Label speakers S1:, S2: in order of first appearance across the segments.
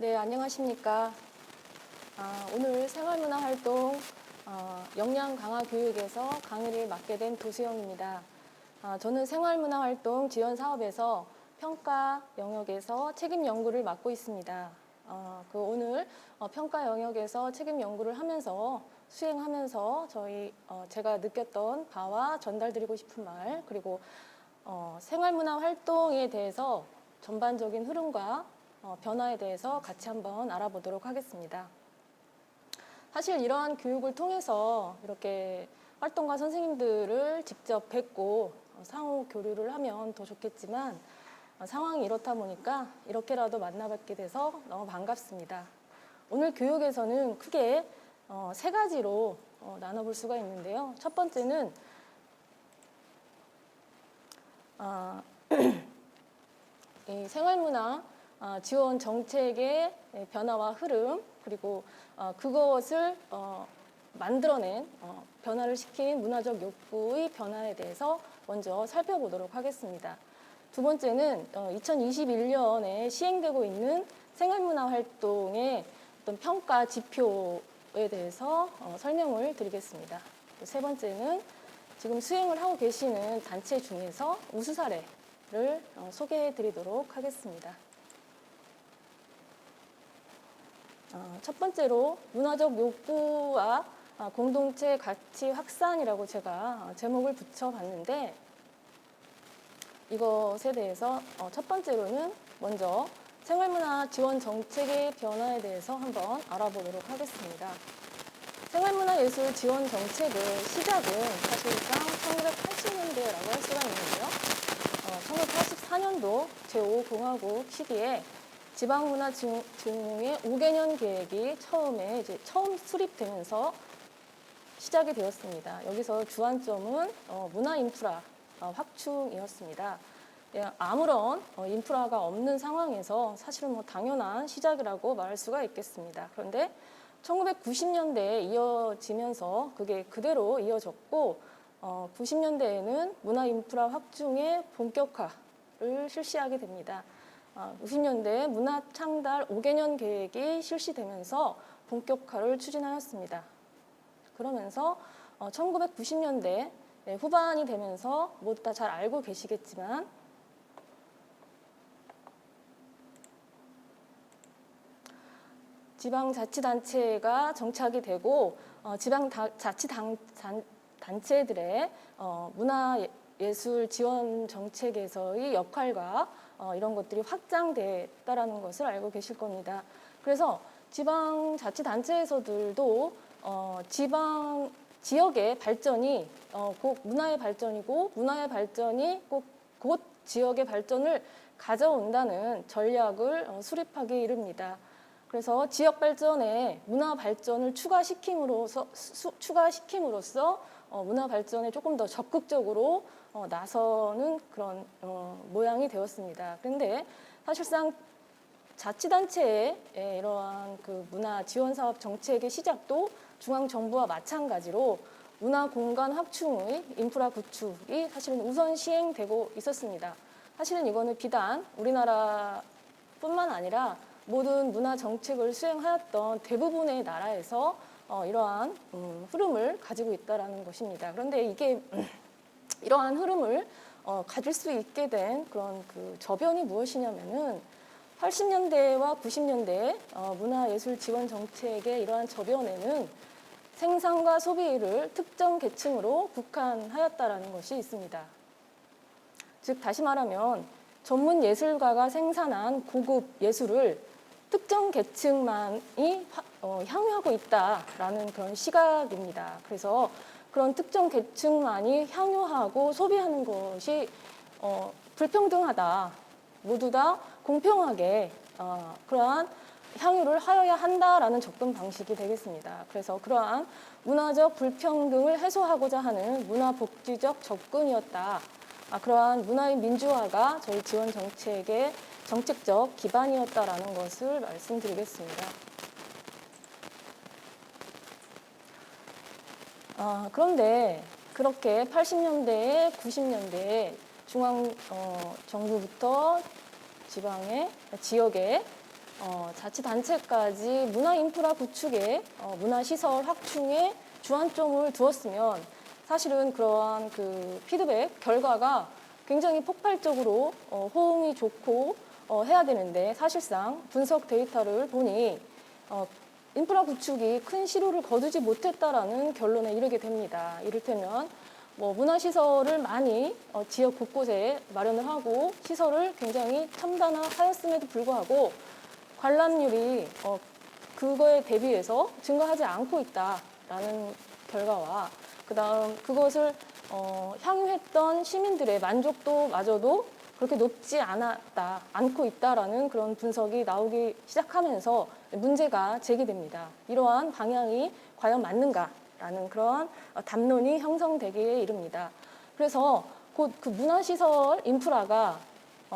S1: 네, 안녕하십니까. 오늘 생활문화활동 역량 강화 교육에서 강의를 맡게 된 도수영입니다. 저는 생활문화활동 지원 사업에서 평가 영역에서 책임 연구를 맡고 있습니다. 오늘 평가 영역에서 책임 연구를 하면서 수행하면서 제가 느꼈던 바와 전달드리고 싶은 말, 그리고 생활문화활동에 대해서 전반적인 흐름과 변화에 대해서 같이 한번 알아보도록 하겠습니다. 사실 이러한 교육을 통해서 이렇게 활동가 선생님들을 직접 뵙고 상호 교류를 하면 더 좋겠지만 상황이 이렇다 보니까 이렇게라도 만나뵙게 돼서 너무 반갑습니다. 오늘 교육에서는 크게 세 가지로 나눠볼 수가 있는데요. 첫 번째는 이 생활문화 지원 정책의 변화와 흐름, 그리고 그것을 만들어낸 변화를 시킨 문화적 욕구의 변화에 대해서 먼저 살펴보도록 하겠습니다. 두 번째는 2021년에 시행되고 있는 생활문화 활동의 어떤 평가 지표에 대해서 설명을 드리겠습니다. 세 번째는 지금 수행을 하고 계시는 단체 중에서 우수 사례를 소개해 드리도록 하겠습니다. 첫 번째로 문화적 욕구와 공동체 가치 확산이라고 제가 제목을 붙여봤는데, 이것에 대해서 첫 번째로는 먼저 생활문화 지원 정책의 변화에 대해서 한번 알아보도록 하겠습니다. 생활문화예술 지원 정책의 시작은 사실상 1980년대라고 할 수가 있는데요. 1984년도 제5공화국 시기에 지방문화진흥의 5개년 계획이 처음 수립되면서 시작이 되었습니다. 여기서 주안점은 문화 인프라 확충이었습니다. 아무런 인프라가 없는 상황에서 사실은 당연한 시작이라고 말할 수가 있겠습니다. 그런데 1990년대에 이어지면서 그게 그대로 이어졌고 90년대에는 문화 인프라 확충의 본격화를 실시하게 됩니다. 90년대에 문화창달 5개년 계획이 실시되면서 본격화를 추진하였습니다. 그러면서 1990년대 후반이 되면서 모두 다 잘 알고 계시겠지만 지방자치단체가 정착이 되고 지방자치단체들의 문화예술 지원 정책에서의 역할과 이런 것들이 확장됐다라는 것을 알고 계실 겁니다. 그래서 지방자치단체에서들도 지방 지역의 발전이 꼭 문화의 발전이고 문화의 발전이 꼭 그곳 지역의 발전을 가져온다는 전략을 수립하기 이릅니다. 그래서 지역 발전에 문화 발전을 추가시킴으로써 문화 발전에 조금 더 적극적으로 나서는 그런 모양이 되었습니다. 그런데 사실상 자치단체의 이러한 그 문화 지원 사업 정책의 시작도 중앙정부와 마찬가지로 문화 공간 확충의 인프라 구축이 사실은 우선 시행되고 있었습니다. 사실은 이거는 비단 우리나라뿐만 아니라 모든 문화 정책을 수행하였던 대부분의 나라에서 이러한 흐름을 가지고 있다는 것입니다. 그런데 이게 이러한 흐름을 가질 수 있게 된 그런 그 저변이 무엇이냐면은 80년대와 90년대 문화예술 지원 정책의 이러한 저변에는 생산과 소비를 특정 계층으로 국한하였다라는 것이 있습니다. 즉 다시 말하면 전문 예술가가 생산한 고급 예술을 특정 계층만이 향유하고 있다라는 그런 시각입니다. 그래서 그런 특정 계층만이 향유하고 소비하는 것이 불평등하다. 모두 다 공평하게 그러한 향유를 하여야 한다라는 접근 방식이 되겠습니다. 그래서 그러한 문화적 불평등을 해소하고자 하는 문화복지적 접근이었다. 그러한 문화의 민주화가 저희 지원 정책의 정책적 기반이었다라는 것을 말씀드리겠습니다. 그런데 그렇게 80년대에 90년대에 중앙 정부부터 지역에 자치단체까지 문화 인프라 구축에 문화시설 확충에 주안점을 두었으면 사실은 그러한 그 피드백 결과가 굉장히 폭발적으로 호응이 좋고 해야 되는데 사실상 분석 데이터를 보니 인프라 구축이 큰 시료를 거두지 못했다라는 결론에 이르게 됩니다. 이를테면 문화시설을 많이 지역 곳곳에 마련을 하고 시설을 굉장히 첨단화하였음에도 불구하고 관람률이 그거에 대비해서 증가하지 않고 있다라는 결과와 그다음 그것을 향유했던 시민들의 만족도마저도 그렇게 높지 않고 있다라는 그런 분석이 나오기 시작하면서 문제가 제기됩니다. 이러한 방향이 과연 맞는가라는 그런 담론이 형성되기에 이릅니다. 그래서 곧 그 문화시설 인프라가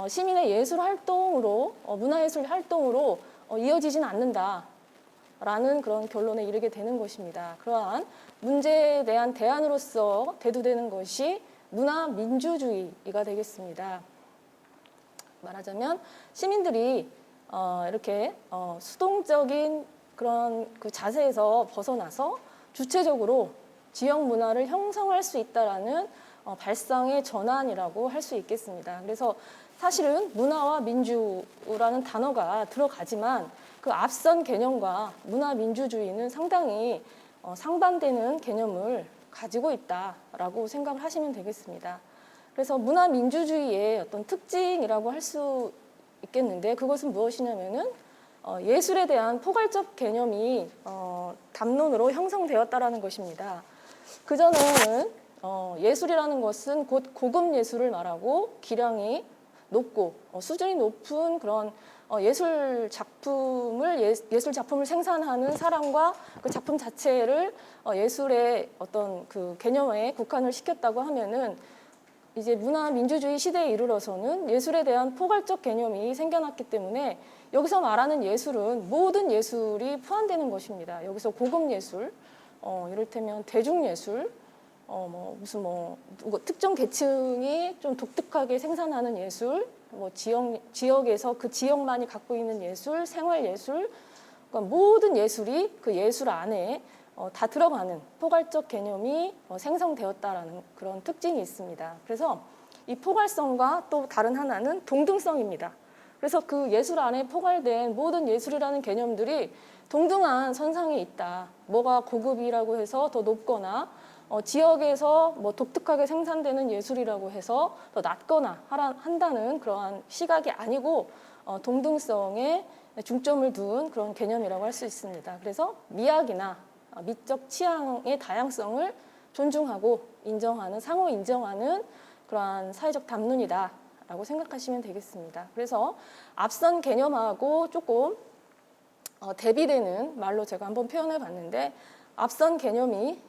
S1: 시민의 예술 활동으로 문화예술 활동으로 이어지진 않는다라는 그런 결론에 이르게 되는 것입니다. 그러한 문제에 대한 대안으로서 대두되는 것이 문화민주주의가 되겠습니다. 말하자면 시민들이 이렇게 수동적인 그런 그 자세에서 벗어나서 주체적으로 지역 문화를 형성할 수 있다라는 발상의 전환이라고 할 수 있겠습니다. 그래서 사실은 문화와 민주라는 단어가 들어가지만 그 앞선 개념과 문화민주주의는 상당히 상반되는 개념을 가지고 있다라고 생각을 하시면 되겠습니다. 그래서 문화민주주의의 어떤 특징이라고 할 수 있겠는데 그것은 무엇이냐면은 예술에 대한 포괄적 개념이 담론으로 형성되었다라는 것입니다. 그전에는 예술이라는 것은 곧 고급 예술을 말하고 기량이 높고 수준이 높은 그런 예술 작품을 생산하는 사람과 그 작품 자체를 예술의 어떤 그 개념에 국한을 시켰다고 하면은 이제 문화민주주의 시대에 이르러서는 예술에 대한 포괄적 개념이 생겨났기 때문에 여기서 말하는 예술은 모든 예술이 포함되는 것입니다. 여기서 고급 예술, 이를테면 대중예술, 특정 계층이 좀 독특하게 생산하는 예술, 지역에서 그 지역만이 갖고 있는 예술, 생활예술, 그러니까 모든 예술이 그 예술 안에 다 들어가는 포괄적 개념이 생성되었다라는 그런 특징이 있습니다. 그래서 이 포괄성과 또 다른 하나는 동등성입니다. 그래서 그 예술 안에 포괄된 모든 예술이라는 개념들이 동등한 선상에 있다. 뭐가 고급이라고 해서 더 높거나 지역에서 독특하게 생산되는 예술이라고 해서 더 낮거나 한다는 그러한 시각이 아니고 동등성에 중점을 둔 그런 개념이라고 할 수 있습니다. 그래서 미학이나 미적 취향의 다양성을 존중하고 인정하는, 상호 인정하는 그러한 사회적 담론이다라고 생각하시면 되겠습니다. 그래서 앞선 개념하고 조금 대비되는 말로 제가 한번 표현해 봤는데 앞선 개념이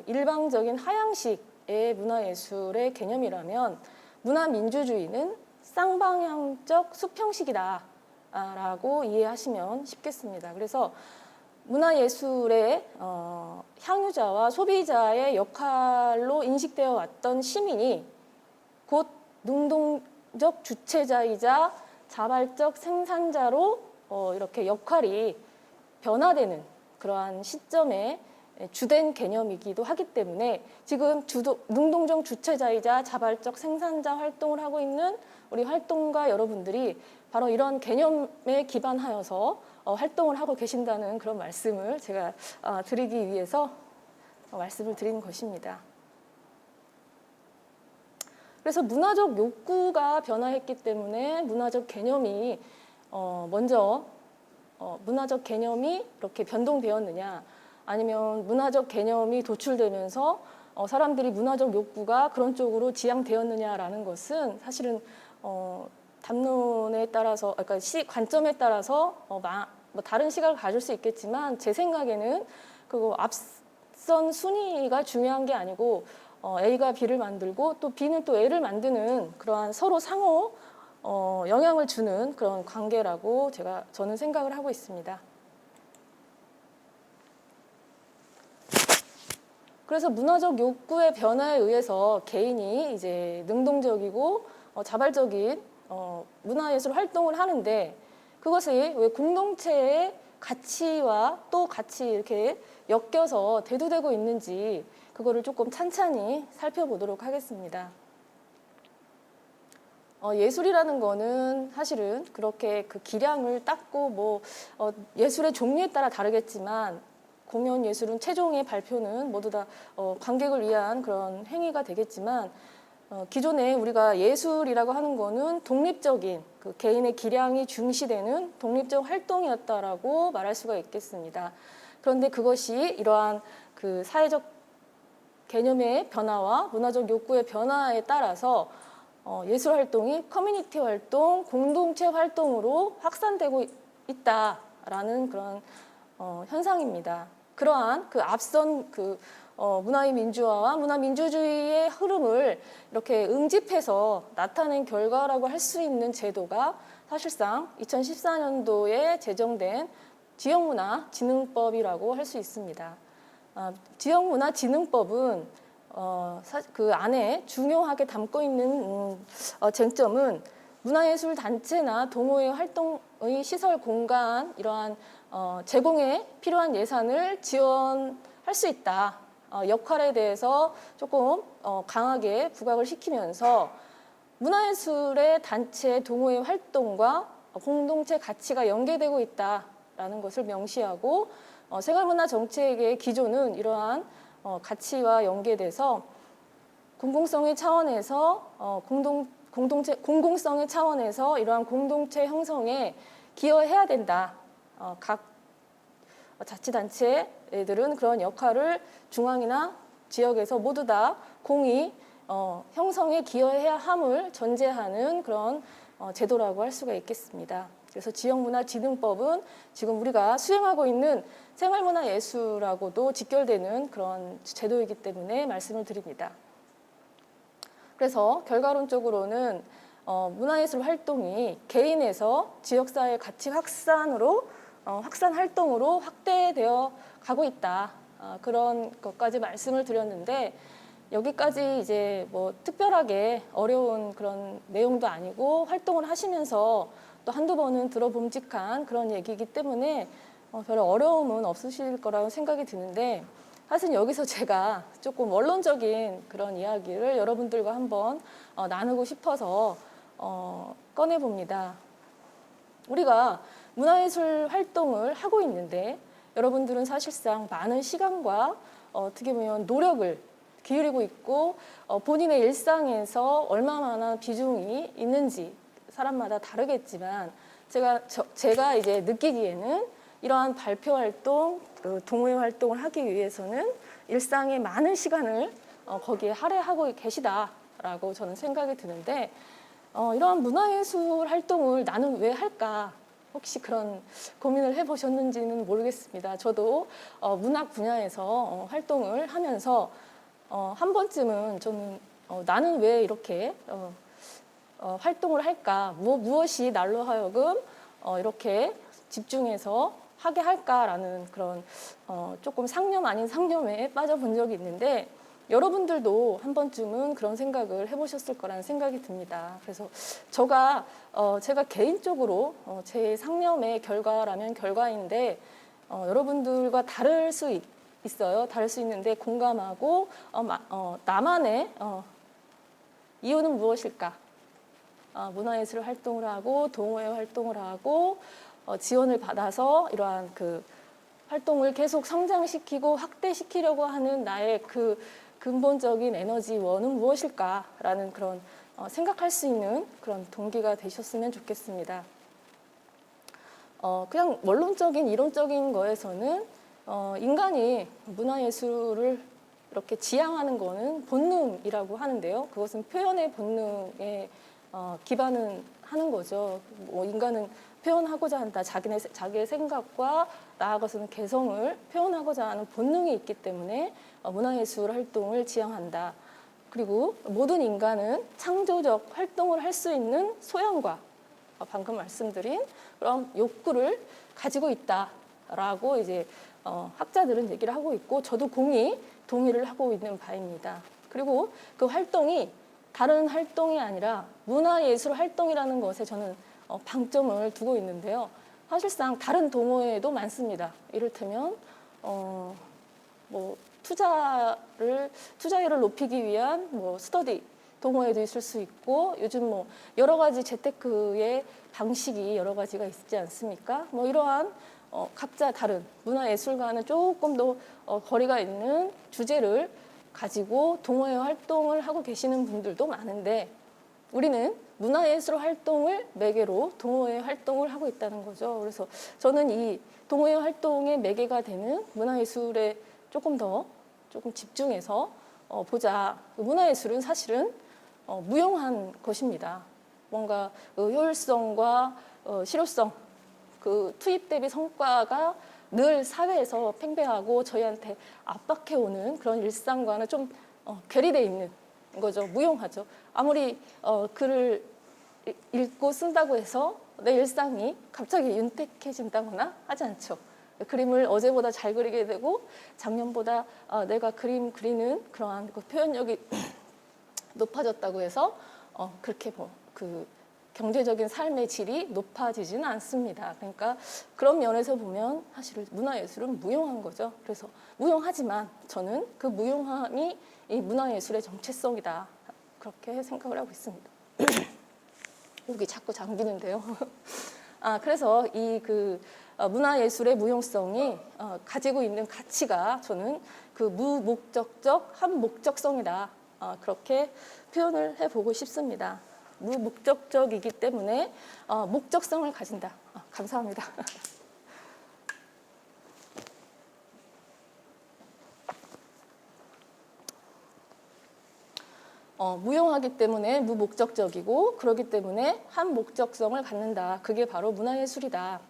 S1: 일방적인 하향식의 문화예술의 개념이라면 문화민주주의는 쌍방향적 수평식이다라고 이해하시면 쉽겠습니다. 그래서 문화예술의 향유자와 소비자의 역할로 인식되어 왔던 시민이 곧 능동적 주체자이자 자발적 생산자로 이렇게 역할이 변화되는 그러한 시점에 주된 개념이기도 하기 때문에 지금 능동적 주체자이자 자발적 생산자 활동을 하고 있는 우리 활동가 여러분들이 바로 이런 개념에 기반하여서 활동을 하고 계신다는 그런 말씀을 제가 드리기 위해서 말씀을 드리는 것입니다. 그래서 문화적 욕구가 변화했기 때문에 문화적 개념이 먼저 문화적 개념이 이렇게 변동되었느냐 아니면 문화적 개념이 도출되면서 사람들이 문화적 욕구가 그런 쪽으로 지향되었느냐라는 것은 사실은 담론에 따라서 그러니까 관점에 따라서 다른 시각을 가질 수 있겠지만 제 생각에는 그 앞선 순위가 중요한 게 아니고 A가 B를 만들고 또 B는 또 A를 만드는 그러한 서로 상호 영향을 주는 그런 관계라고 저는 생각을 하고 있습니다. 그래서 문화적 욕구의 변화에 의해서 개인이 이제 능동적이고 자발적인 문화예술 활동을 하는데 그것이 왜 공동체의 가치와 또 같이 이렇게 엮여서 대두되고 있는지 그거를 조금 찬찬히 살펴보도록 하겠습니다. 예술이라는 거는 사실은 그렇게 그 기량을 닦고 예술의 종류에 따라 다르겠지만 공연 예술은 최종의 발표는 모두 다 관객을 위한 그런 행위가 되겠지만 기존에 우리가 예술이라고 하는 거는 독립적인 그 개인의 기량이 중시되는 독립적 활동이었다라고 말할 수가 있겠습니다. 그런데 그것이 이러한 그 사회적 개념의 변화와 문화적 욕구의 변화에 따라서 예술 활동이 커뮤니티 활동, 공동체 활동으로 확산되고 있다라는 그런 현상입니다. 그러한 그 앞선 그 문화의 민주화와 문화민주주의의 흐름을 이렇게 응집해서 나타낸 결과라고 할 수 있는 제도가 사실상 2014년도에 제정된 지역문화진흥법이라고 할 수 있습니다. 지역문화진흥법은 그 안에 중요하게 담고 있는 쟁점은 문화예술 단체나 동호회 활동의 시설 공간 이러한 제공에 필요한 예산을 지원할 수 있다. 역할에 대해서 조금 강하게 부각을 시키면서 문화예술의 단체 동호회 활동과 공동체 가치가 연계되고 있다라는 것을 명시하고 생활문화 정책의 기조는 이러한 가치와 연계돼서 공공성의 차원에서 공공성의 차원에서 이러한 공동체 형성에 기여해야 된다. 각 자치단체들은 그런 역할을 중앙이나 지역에서 모두 다 공히 형성에 기여해야 함을 전제하는 그런 제도라고 할 수가 있겠습니다. 그래서 지역문화진흥법은 지금 우리가 수행하고 있는 생활문화예술하고도 직결되는 그런 제도이기 때문에 말씀을 드립니다. 그래서 결과론적으로는 문화예술 활동이 개인에서 지역사회 가치 확산 활동으로 확대되어 가고 있다. 그런 것까지 말씀을 드렸는데 여기까지 이제 특별하게 어려운 그런 내용도 아니고 활동을 하시면서 또 한두 번은 들어봄직한 그런 얘기이기 때문에 별 어려움은 없으실 거라고 생각이 드는데 사실 여기서 제가 조금 원론적인 그런 이야기를 여러분들과 한번 나누고 싶어서 꺼내봅니다. 우리가 문화예술 활동을 하고 있는데 여러분들은 사실상 많은 시간과 어떻게 보면 노력을 기울이고 있고 본인의 일상에서 얼마나 비중이 있는지 사람마다 다르겠지만 제가 이제 느끼기에는 이러한 발표 활동, 동호회 활동을 하기 위해서는 일상의 많은 시간을 거기에 할애하고 계시다라고 저는 생각이 드는데 이러한 문화예술 활동을 나는 왜 할까? 혹시 그런 고민을 해보셨는지는 모르겠습니다. 저도 문학 분야에서 활동을 하면서 한 번쯤은 저는 나는 왜 이렇게 활동을 할까? 무엇이 날로 하여금 이렇게 집중해서 하게 할까라는 그런 조금 상념 아닌 상념에 빠져본 적이 있는데 여러분들도 한 번쯤은 그런 생각을 해보셨을 거라는 생각이 듭니다. 그래서 제가 개인적으로 제 상념의 결과라면 결과인데 여러분들과 다를 수 있어요. 다를 수 있는데 공감하고 나만의 이유는 무엇일까? 문화예술 활동을 하고 동호회 활동을 하고 지원을 받아서 이러한 그 활동을 계속 성장시키고 확대시키려고 하는 나의 그 근본적인 에너지원은 무엇일까라는 그런 생각할 수 있는 그런 동기가 되셨으면 좋겠습니다. 그냥 원론적인 이론적인 거에서는 인간이 문화예술을 이렇게 지향하는 거는 본능이라고 하는데요. 그것은 표현의 본능에 기반은 하는 거죠. 인간은 표현하고자 한다. 자기의 생각과 나아가서는 개성을 표현하고자 하는 본능이 있기 때문에 문화예술 활동을 지향한다. 그리고 모든 인간은 창조적 활동을 할 수 있는 소양과 방금 말씀드린 그런 욕구를 가지고 있다라고 이제 학자들은 얘기를 하고 있고 저도 공히 동의를 하고 있는 바입니다. 그리고 그 활동이 다른 활동이 아니라 문화예술 활동이라는 것에 저는 방점을 두고 있는데요. 사실상 다른 동호회도 많습니다. 이를테면 뭐 투자율을 높이기 위한 뭐 스터디 동호회도 있을 수 있고, 요즘 뭐 여러 가지 재테크의 방식이 여러 가지가 있지 않습니까? 뭐 이러한 각자 다른 문화예술과는 조금 더 거리가 있는 주제를 가지고 동호회 활동을 하고 계시는 분들도 많은데, 우리는 문화예술 활동을 매개로 동호회 활동을 하고 있다는 거죠. 그래서 저는 이 동호회 활동의 매개가 되는 문화예술에 조금 집중해서 보자. 문화예술은 사실은 무용한 것입니다. 뭔가 효율성과 실효성, 그 투입 대비 성과가 늘 사회에서 팽배하고 저희한테 압박해오는 그런 일상과는 좀 괴리되어 있는 거죠. 무용하죠. 아무리 글을 읽고 쓴다고 해서 내 일상이 갑자기 윤택해진다거나 하지 않죠. 그림을 어제보다 잘 그리게 되고 작년보다 내가 그림 그리는 그러한 그 표현력이 높아졌다고 해서 그렇게 그 경제적인 삶의 질이 높아지지는 않습니다. 그러니까 그런 면에서 보면 사실 문화예술은 무용한 거죠. 그래서 무용하지만 저는 그 무용함이 이 문화예술의 정체성이다. 그렇게 생각을 하고 있습니다. 여기 자꾸 잠기는데요. 그래서 이 문화예술의 무용성이 가지고 있는 가치가 저는 그 무목적적 한목적성이다. 그렇게 표현을 해보고 싶습니다. 무목적적이기 때문에 목적성을 가진다. 감사합니다. 무용하기 때문에 무목적적이고, 그렇기 때문에 한 목적성을 갖는다. 그게 바로 문화예술이다.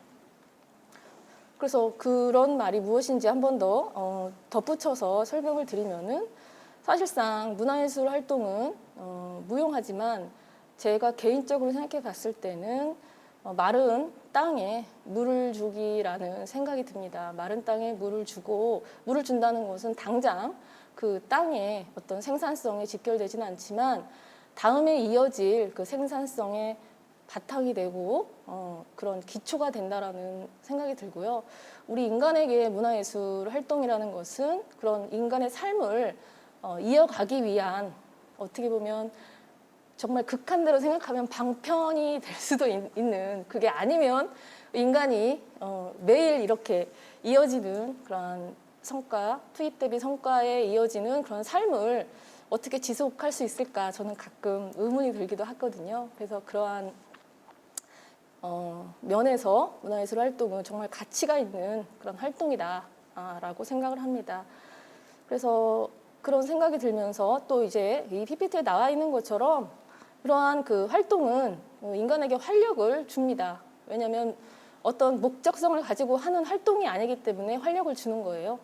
S1: 그래서 그런 말이 무엇인지 한 번 더 덧붙여서 설명을 드리면은, 사실상 문화예술 활동은 무용하지만 제가 개인적으로 생각해 봤을 때는 마른 땅에 물을 주기라는 생각이 듭니다. 마른 땅에 물을 주고, 물을 준다는 것은 당장 그 땅의 어떤 생산성에 직결되지는 않지만 다음에 이어질 그 생산성의 바탕이 되고 그런 기초가 된다라는 생각이 들고요. 우리 인간에게 문화예술 활동이라는 것은 그런 인간의 삶을 이어가기 위한, 어떻게 보면 정말 극한대로 생각하면 방편이 될 수도 있는, 그게 아니면 인간이 매일 이렇게 이어지는 그런 성과, 투입 대비 성과에 이어지는 그런 삶을 어떻게 지속할 수 있을까, 저는 가끔 의문이 들기도 하거든요. 그래서 그러한 면에서 문화예술 활동은 정말 가치가 있는 그런 활동이다라고 생각을 합니다. 그래서 그런 생각이 들면서 또 이제 이 PPT에 나와 있는 것처럼 그러한 그 활동은 인간에게 활력을 줍니다. 왜냐하면 어떤 목적성을 가지고 하는 활동이 아니기 때문에 활력을 주는 거예요.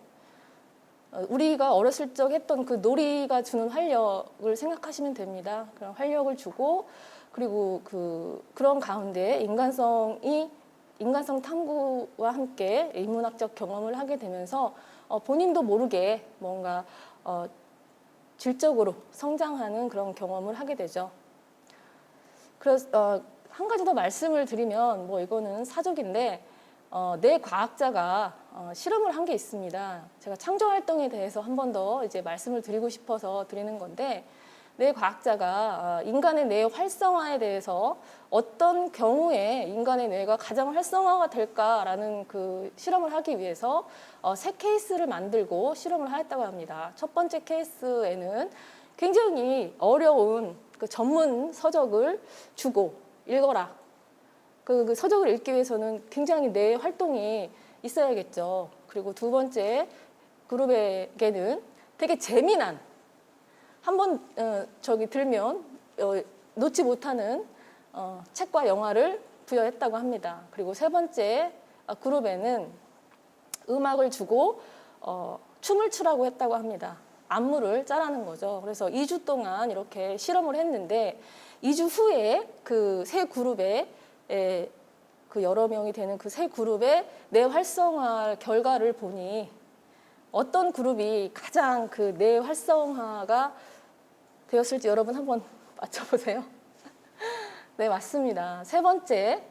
S1: 우리가 어렸을 적 했던 그 놀이가 주는 활력을 생각하시면 됩니다. 그런 활력을 주고, 그리고 그런 가운데 인간성 탐구와 함께 인문학적 경험을 하게 되면서 본인도 모르게 뭔가 질적으로 성장하는 그런 경험을 하게 되죠. 그래서 한 가지 더 말씀을 드리면, 뭐 이거는 사족인데, 내 과학자가 실험을 한 게 있습니다. 제가 창조활동에 대해서 한 번 더 이제 말씀을 드리고 싶어서 드리는 건데, 내 과학자가 인간의 뇌 활성화에 대해서 어떤 경우에 인간의 뇌가 가장 활성화가 될까라는 그 실험을 하기 위해서 세 케이스를 만들고 실험을 하였다고 합니다. 첫 번째 케이스에는 굉장히 어려운 그 전문 서적을 주고 읽어라. 그 서적을 읽기 위해서는 굉장히 뇌 활동이 있어야겠죠. 그리고 두 번째 그룹에게는 되게 재미난, 한번 들면 놓지 못하는 책과 영화를 부여했다고 합니다. 그리고 세 번째 그룹에는 음악을 주고 춤을 추라고 했다고 합니다. 안무를 짜라는 거죠. 그래서 2주 동안 이렇게 실험을 했는데, 2주 후에 그 세 그룹에 그 여러 명이 되는 그 세 그룹의 뇌 활성화 결과를 보니 어떤 그룹이 가장 그 뇌 활성화가 되었을지 여러분 한번 맞춰보세요. 네, 맞습니다. 세 번째,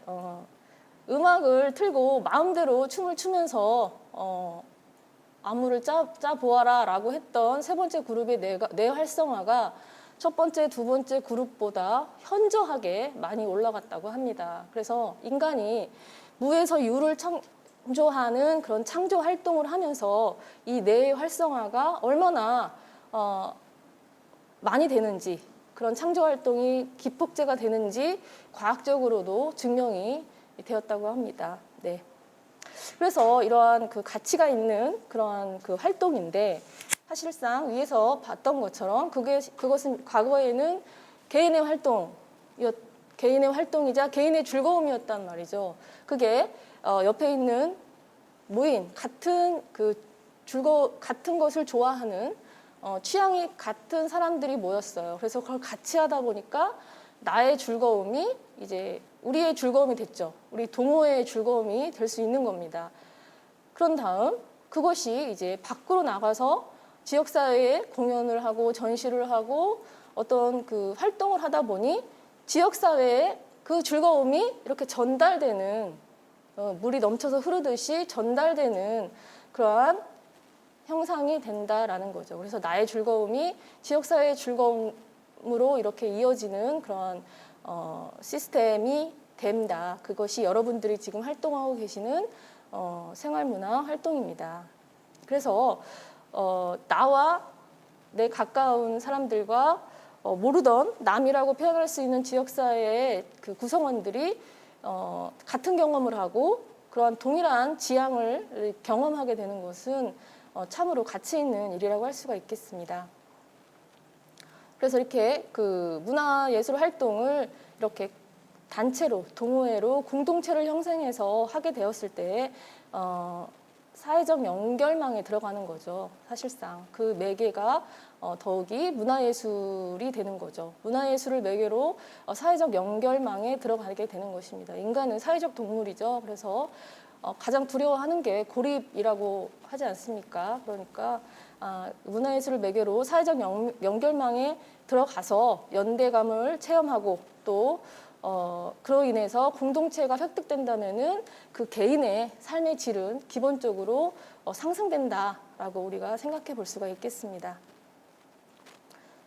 S1: 음악을 틀고 마음대로 춤을 추면서 안무를 짜 보아라 라고 했던 세 번째 그룹의 뇌 활성화가 첫 번째, 두 번째 그룹보다 현저하게 많이 올라갔다고 합니다. 그래서 인간이 무에서 유를 창조하는 그런 창조 활동을 하면서 이 뇌 활성화가 얼마나 많이 되는지, 그런 창조 활동이 기폭제가 되는지 과학적으로도 증명이 되었다고 합니다. 네. 그래서 이러한 그 가치가 있는 그러한 그 활동인데, 사실상 위에서 봤던 것처럼 그것은 과거에는 개인의 활동이자 개인의 즐거움이었단 말이죠. 그게 옆에 있는 모임, 같은 것을 좋아하는 취향이 같은 사람들이 모였어요. 그래서 그걸 같이 하다 보니까 나의 즐거움이 이제 우리의 즐거움이 됐죠. 우리 동호회의 즐거움이 될 수 있는 겁니다. 그런 다음 그것이 이제 밖으로 나가서 지역사회에 공연을 하고 전시를 하고 어떤 그 활동을 하다 보니 지역사회에 그 즐거움이 이렇게 전달되는, 물이 넘쳐서 흐르듯이 전달되는 그러한 형상이 된다라는 거죠. 그래서 나의 즐거움이 지역사회의 즐거움으로 이렇게 이어지는 그런 시스템이 된다. 그것이 여러분들이 지금 활동하고 계시는 생활문화 활동입니다. 그래서 나와 내 가까운 사람들과 모르던 남이라고 표현할 수 있는 지역사회의 그 구성원들이 같은 경험을 하고 그러한 동일한 지향을 경험하게 되는 것은 참으로 가치 있는 일이라고 할 수가 있겠습니다. 그래서 이렇게 그 문화예술 활동을 이렇게 단체로, 동호회로 공동체를 형성해서 하게 되었을 때 사회적 연결망에 들어가는 거죠. 사실상 그 매개가 더욱이 문화예술이 되는 거죠. 문화예술을 매개로 사회적 연결망에 들어가게 되는 것입니다. 인간은 사회적 동물이죠. 그래서 가장 두려워하는 게 고립이라고 하지 않습니까? 그러니까 문화예술을 매개로 사회적 연결망에 들어가서 연대감을 체험하고 또 그로 인해서 공동체가 획득된다면은 그 개인의 삶의 질은 기본적으로 상승된다라고 우리가 생각해 볼 수가 있겠습니다.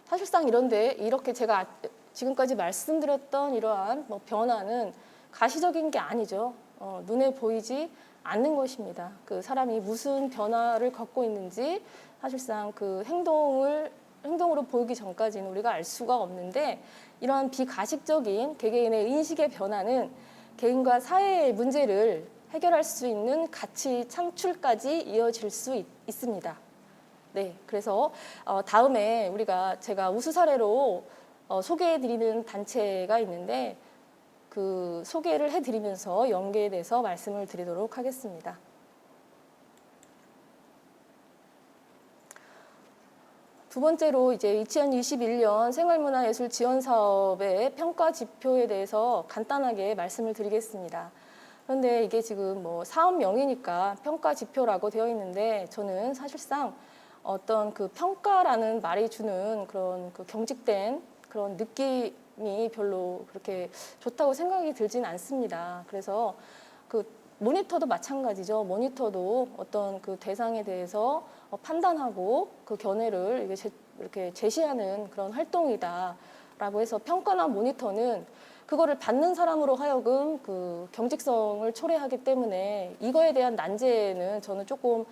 S1: 사실상 이렇게 제가 지금까지 말씀드렸던 이러한 변화는 가시적인 게 아니죠. 눈에 보이지 않는 것입니다. 그 사람이 무슨 변화를 겪고 있는지 사실상 그 행동으로 보이기 전까지는 우리가 알 수가 없는데, 이러한 비가식적인 개개인의 인식의 변화는 개인과 사회의 문제를 해결할 수 있는 가치 창출까지 이어질 수 있습니다. 네, 그래서 다음에 제가 우수 사례로 소개해드리는 단체가 있는데 그 소개를 해드리면서 연계에 대해서 말씀을 드리도록 하겠습니다. 두 번째로 이제 2021년 생활문화예술 지원 사업의 평가 지표에 대해서 간단하게 말씀을 드리겠습니다. 그런데 이게 지금 사업명이니까 평가 지표라고 되어 있는데, 저는 사실상 어떤 그 평가라는 말이 주는 그런 그 경직된 그런 느낌이 별로 그렇게 좋다고 생각이 들진 않습니다. 그래서 그 모니터도 마찬가지죠. 모니터도 어떤 그 대상에 대해서 판단하고 그 견해를 이렇게 제시하는 그런 활동이다라고 해서 평가나 모니터는 그거를 받는 사람으로 하여금 그 경직성을 초래하기 때문에 이거에 대한 난제는 저는 조금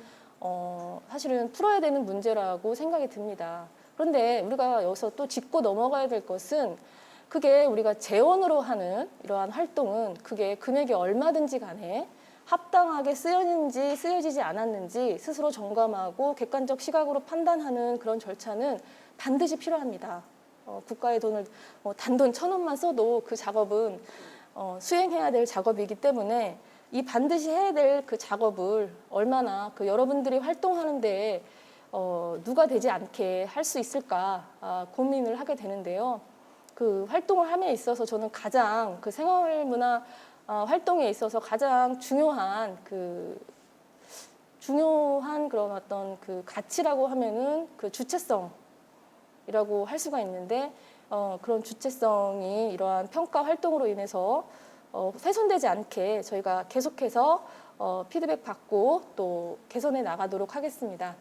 S1: 사실은 풀어야 되는 문제라고 생각이 듭니다. 그런데 우리가 여기서 또 짚고 넘어가야 될 것은, 그게 우리가 재원으로 하는 이러한 활동은 그게 금액이 얼마든지 간에 합당하게 쓰여진지 쓰여지지 않았는지 스스로 점검하고 객관적 시각으로 판단하는 그런 절차는 반드시 필요합니다. 국가의 돈을 단돈 1,000원만 써도 그 작업은 수행해야 될 작업이기 때문에 이 반드시 해야 될 그 작업을 얼마나 그 여러분들이 활동하는데 누가 되지 않게 할 수 있을까 고민을 하게 되는데요. 그 활동을 함에 있어서 저는 가장 그 생활문화 활동에 있어서 가장 중요한 그런 어떤 그 가치라고 하면은 그 주체성이라고 할 수가 있는데, 그런 주체성이 이러한 평가 활동으로 인해서 훼손되지 않게 저희가 계속해서 피드백 받고 또 개선해 나가도록 하겠습니다.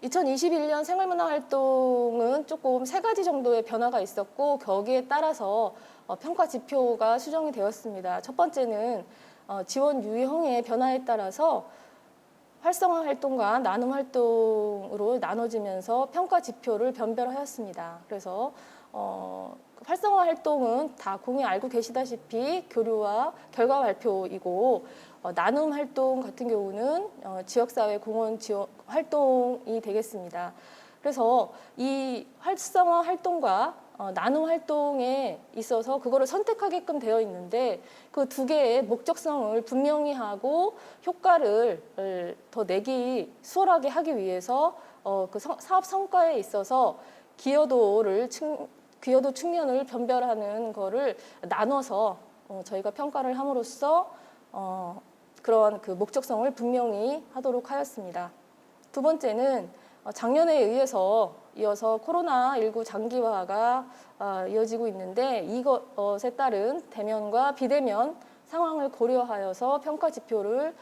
S1: 2021년 생활문화 활동은 조금 3가지 정도의 변화가 있었고 거기에 따라서 평가 지표가 수정이 되었습니다. 첫 번째는 지원 유형의 변화에 따라서 활성화 활동과 나눔 활동으로 나눠지면서 평가 지표를 변별하였습니다. 그래서 활성화 활동은 다 공히 알고 계시다시피 교류와 결과 발표이고 나눔 활동 같은 경우는 지역사회 공헌 지원 활동이 되겠습니다. 그래서 이 활성화 활동과 나눔 활동에 있어서 그거를 선택하게끔 되어 있는데 그 2개의 목적성을 분명히 하고 효과를 더 내기 수월하게 하기 위해서 그 사업 성과에 있어서 기여도 측면을 변별하는 거를 나눠서 저희가 평가를 함으로써 그런 그 목적성을 분명히 하도록 하였습니다. 2번째는 작년에 이어서 코로나19 장기화가 이어지고 있는데 이것에 따른 대면과 비대면 상황을 고려하여서 평가 지표를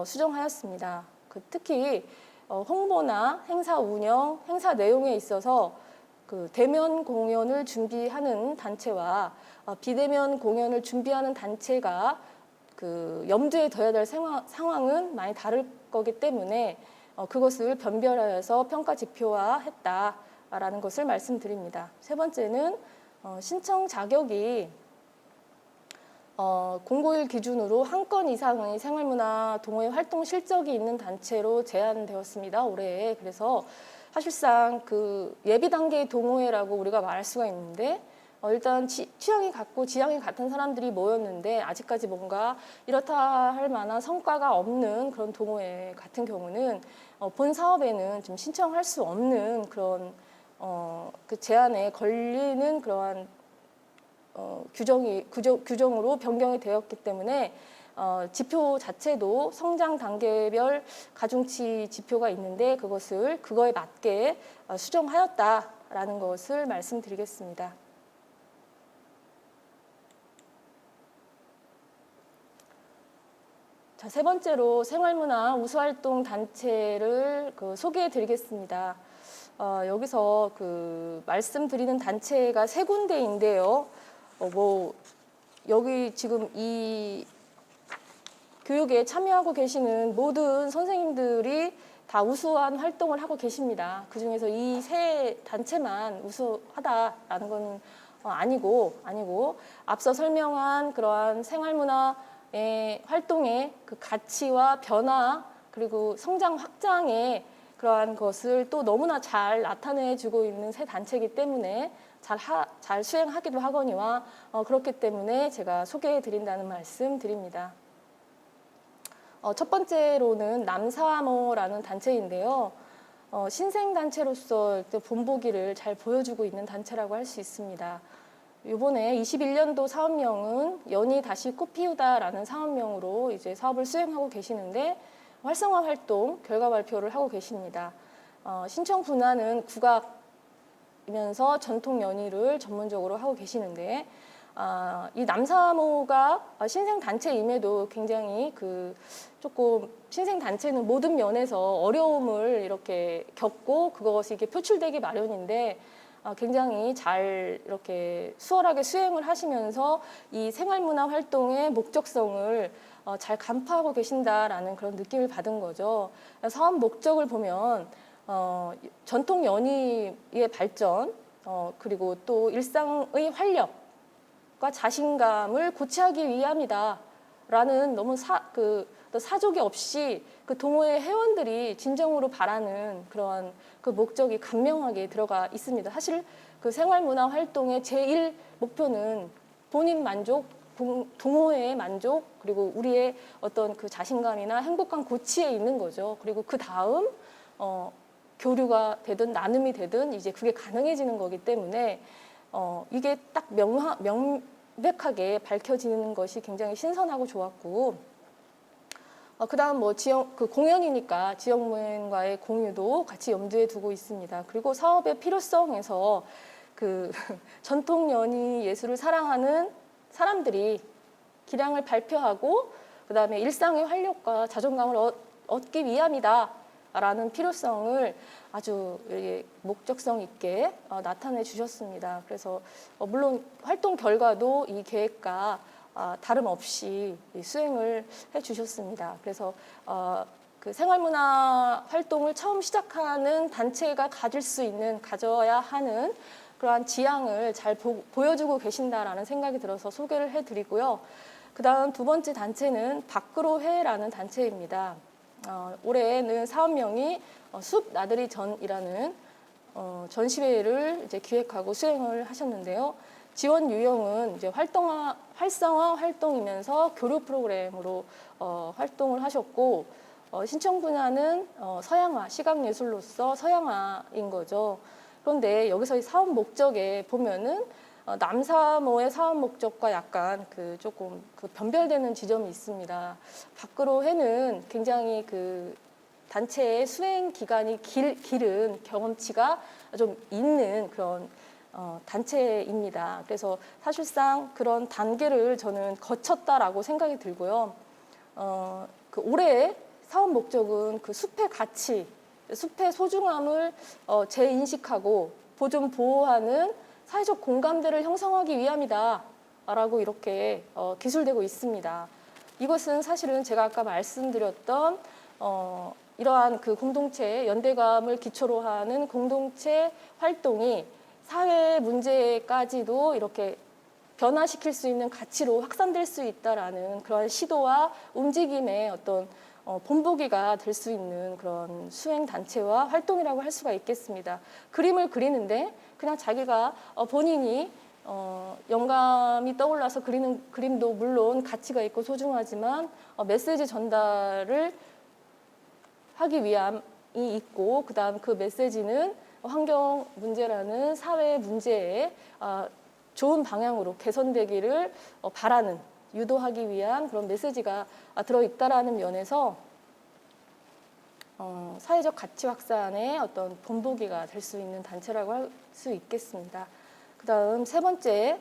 S1: 수정하였습니다. 특히 홍보나 행사 운영, 행사 내용에 있어서 그 대면 공연을 준비하는 단체와 비대면 공연을 준비하는 단체가 그 염두에 둬야 될 상황은 많이 다를 거기 때문에 그것을 변별하여서 평가 지표화했다라는 것을 말씀드립니다. 3번째는 신청 자격이 091 기준으로 한 건 이상의 생활문화 동호회 활동 실적이 있는 단체로 제한되었습니다. 올해. 그래서 사실상 그 예비 단계의 동호회라고 우리가 말할 수가 있는데 일단 취향이 같고 지향이 같은 사람들이 모였는데 아직까지 뭔가 이렇다 할 만한 성과가 없는 그런 동호회 같은 경우는 본 사업에는 좀 신청할 수 없는 그런 그 제한에 걸리는 그러한 규정으로 변경이 되었기 때문에 지표 자체도 성장 단계별 가중치 지표가 있는데 그거에 맞게 수정하였다라는 것을 말씀드리겠습니다. 자, 3번째로 생활문화 우수활동 단체를 소개해 드리겠습니다. 여기서 말씀드리는 단체가 3군데인데요. 여기 지금 이 교육에 참여하고 계시는 모든 선생님들이 다 우수한 활동을 하고 계십니다. 그중에서 이 3단체만 우수하다라는 건 아니고 앞서 설명한 그러한 생활문화의 활동의 그 가치와 변화 그리고 성장 확장의 그러한 것을 또 너무나 잘 나타내주고 있는 3단체이기 때문에 잘 수행하기도 하거니와 그렇기 때문에 제가 소개해드린다는 말씀 드립니다. 첫 번째로는 남사모라는 단체인데요. 신생단체로서 본보기를 잘 보여주고 있는 단체라고 할 수 있습니다. 이번에 21년도 사업명은 연이 다시 꽃 피우다라는 사업명으로 이제 사업을 수행하고 계시는데 활성화 활동 결과 발표를 하고 계십니다. 신청 분야는 국악이면서 전통 연희를 전문적으로 하고 계시는데 이 남사모가 신생단체임에도 굉장히 조금 신생단체는 모든 면에서 어려움을 이렇게 겪고 그것이 이게 표출되기 마련인데 굉장히 잘 이렇게 수월하게 수행을 하시면서 이 생활문화 활동의 목적성을 잘 간파하고 계신다라는 그런 느낌을 받은 거죠. 사업 목적을 보면 전통 연희의 발전 그리고 또 일상의 활력과 자신감을 고취하기 위함이다라는 너무 사족이 없이 그 동호회 회원들이 진정으로 바라는 그러한 그 목적이 간명하게 들어가 있습니다. 사실 그 생활문화 활동의 제1 목표는 본인 만족, 동호회의 만족, 그리고 우리의 어떤 그 자신감이나 행복감 고취에 있는 거죠. 그리고 그 다음 교류가 되든 나눔이 되든 이제 그게 가능해지는 거기 때문에 이게 딱 명백하게 밝혀지는 것이 굉장히 신선하고 좋았고 그다음 공연이니까 지역 모임과의 공유도 같이 염두에 두고 있습니다. 그리고 사업의 필요성에서 그 전통 연희 예술을 사랑하는 사람들이 기량을 발표하고 그다음에 일상의 활력과 자존감을 얻기 위함이다라는 필요성을 아주 목적성 있게 나타내 주셨습니다. 그래서 물론 활동 결과도 이 계획과 다름없이 수행을 해 주셨습니다. 그래서 그 생활문화 활동을 처음 시작하는 단체가 가져야 하는 그러한 지향을 잘 보여주고 계신다라는 생각이 들어서 소개를 해드리고요. 그 다음 두 번째 단체는 밖으로해라는 단체입니다. 올해는 사업명이 숲 나들이 전이라는 전시회를 이제 기획하고 수행을 하셨는데요. 지원 유형은 이제 활성화 활동이면서 교류 프로그램으로 활동을 하셨고, 신청 분야는 서양화, 시각예술로서 서양화인 거죠. 그런데 여기서 이 사업 목적에 보면은 남사모의 사업 목적과 약간 조금 변별되는 지점이 있습니다. 밖으로 해는 굉장히 단체의 수행 기간이 길은 경험치가 좀 있는 그런 단체입니다. 그래서 사실상 그런 단계를 저는 거쳤다라고 생각이 들고요. 올해 사업 목적은 숲의 가치, 숲의 소중함을 재인식하고 보존보호하는 사회적 공감대를 형성하기 위함이다 라고 이렇게 기술되고 있습니다. 이것은 사실은 제가 아까 말씀드렸던 이러한 공동체, 연대감을 기초로 하는 공동체 활동이 사회 문제까지도 이렇게 변화시킬 수 있는 가치로 확산될 수 있다라는 그런 시도와 움직임의 어떤 본보기가 될 수 있는 그런 수행 단체와 활동이라고 할 수가 있겠습니다. 그림을 그리는데 그냥 자기가 본인이 영감이 떠올라서 그리는 그림도 물론 가치가 있고 소중하지만 메시지 전달을 하기 위함이 있고, 그다음 그 메시지는 환경 문제라는 사회 문제에 좋은 방향으로 개선되기를 바라는, 유도하기 위한 그런 메시지가 들어있다라는 면에서 사회적 가치 확산의 어떤 본보기가 될 수 있는 단체라고 할 수 있겠습니다. 그 다음 세 번째,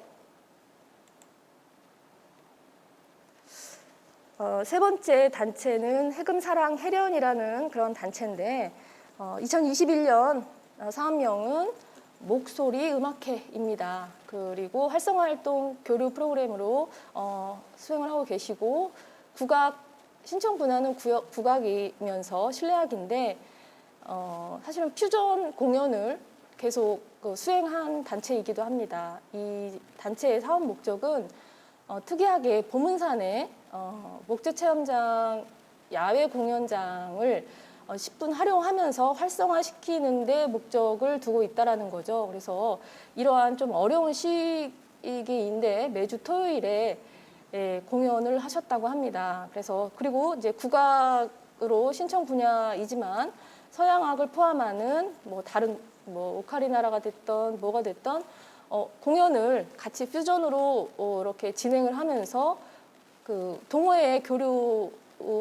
S1: 단체는 해금사랑 해련이라는 그런 단체인데 2021년 사업명은 목소리 음악회입니다. 그리고 활성화활동 교류 프로그램으로 수행을 하고 계시고, 신청 분야는 국악이면서 실내악인데 사실은 퓨전 공연을 계속 수행한 단체이기도 합니다. 이 단체의 사업 목적은 특이하게 보문산에 목재체험장 야외 공연장을 10분 활용하면서 활성화시키는 데 목적을 두고 있다라는 거죠. 그래서 이러한 좀 어려운 시기인데 매주 토요일에 공연을 하셨다고 합니다. 그리고 이제 국악으로 신청 분야이지만 서양악을 포함하는 다른 오카리나라가 됐던 뭐가 됐던 공연을 같이 퓨전으로 이렇게 진행을 하면서 동호회 교류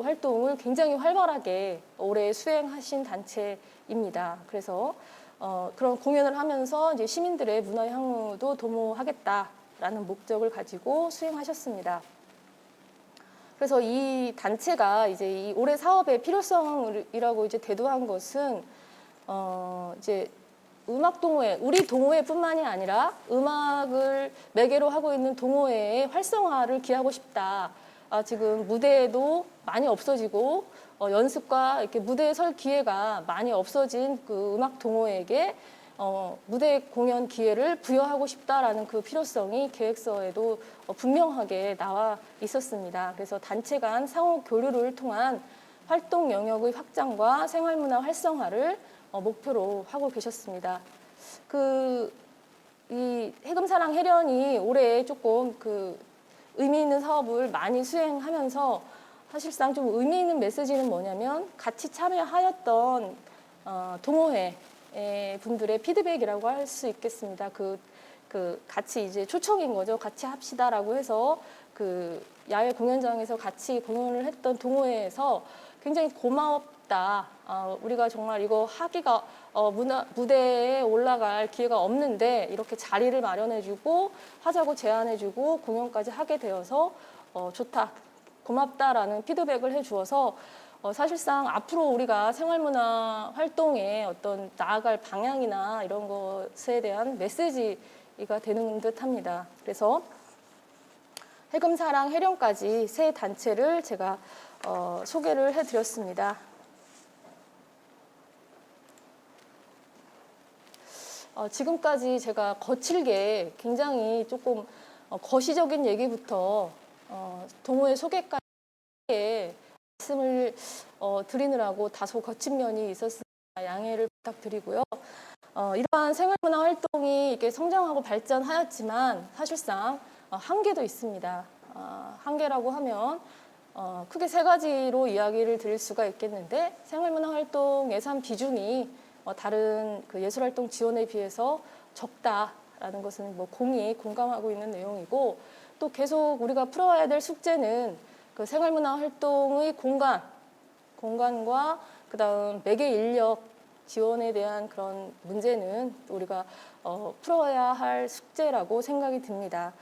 S1: 활동을 굉장히 활발하게 올해 수행하신 단체입니다. 그래서 그런 공연을 하면서 이제 시민들의 문화 향유도 도모하겠다라는 목적을 가지고 수행하셨습니다. 그래서 이 단체가 이제 이 올해 사업의 필요성이라고 이제 대두한 것은 이제 음악 동호회, 우리 동호회뿐만이 아니라 음악을 매개로 하고 있는 동호회의 활성화를 기하고 싶다. 지금 무대도 많이 없어지고 연습과 이렇게 무대에 설 기회가 많이 없어진 음악 동호회에게 무대 공연 기회를 부여하고 싶다라는 그 필요성이 계획서에도 분명하게 나와 있었습니다. 그래서 단체 간 상호 교류를 통한 활동 영역의 확장과 생활문화 활성화를 목표로 하고 계셨습니다. 이 해금사랑 해련이 올해 조금 의미 있는 사업을 많이 수행하면서 사실상 좀 의미 있는 메시지는 뭐냐면 같이 참여하였던 동호회 분들의 피드백이라고 할 수 있겠습니다. 같이 이제 초청인 거죠. 같이 합시다라고 해서 야외 공연장에서 같이 공연을 했던 동호회에서 굉장히 고맙다. 우리가 정말 이거 하기가 무대에 올라갈 기회가 없는데 이렇게 자리를 마련해주고 하자고 제안해주고 공연까지 하게 되어서 좋다, 고맙다라는 피드백을 해주어서 사실상 앞으로 우리가 생활문화 활동의 어떤 나아갈 방향이나 이런 것에 대한 메시지가 되는 듯합니다. 그래서 해금사랑 해령까지 세 단체를 제가 소개를 해드렸습니다. 지금까지 제가 거칠게 굉장히 조금 거시적인 얘기부터 동호회 소개까지 말씀을 드리느라고 다소 거친 면이 있었으나 양해를 부탁드리고요. 이러한 생활문화 활동이 이렇게 성장하고 발전하였지만 사실상 한계도 있습니다. 한계라고 하면 크게 세 가지로 이야기를 드릴 수가 있겠는데, 생활문화 활동 예산 비중이 다른 그 예술활동 지원에 비해서 적다라는 것은 뭐 공감하고 있는 내용이고, 또 계속 우리가 풀어와야 될 숙제는 그 생활문화 활동의 공간과 그다음 매개 인력 지원에 대한 그런 문제는 우리가 풀어야 할 숙제라고 생각이 듭니다.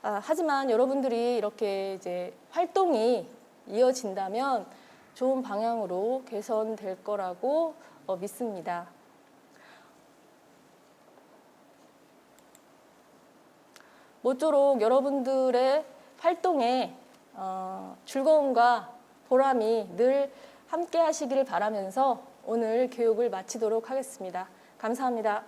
S1: 하지만 여러분들이 이렇게 이제 활동이 이어진다면 좋은 방향으로 개선될 거라고 믿습니다. 모쪼록 여러분들의 활동에 즐거움과 보람이 늘 함께 하시기를 바라면서 오늘 교육을 마치도록 하겠습니다. 감사합니다.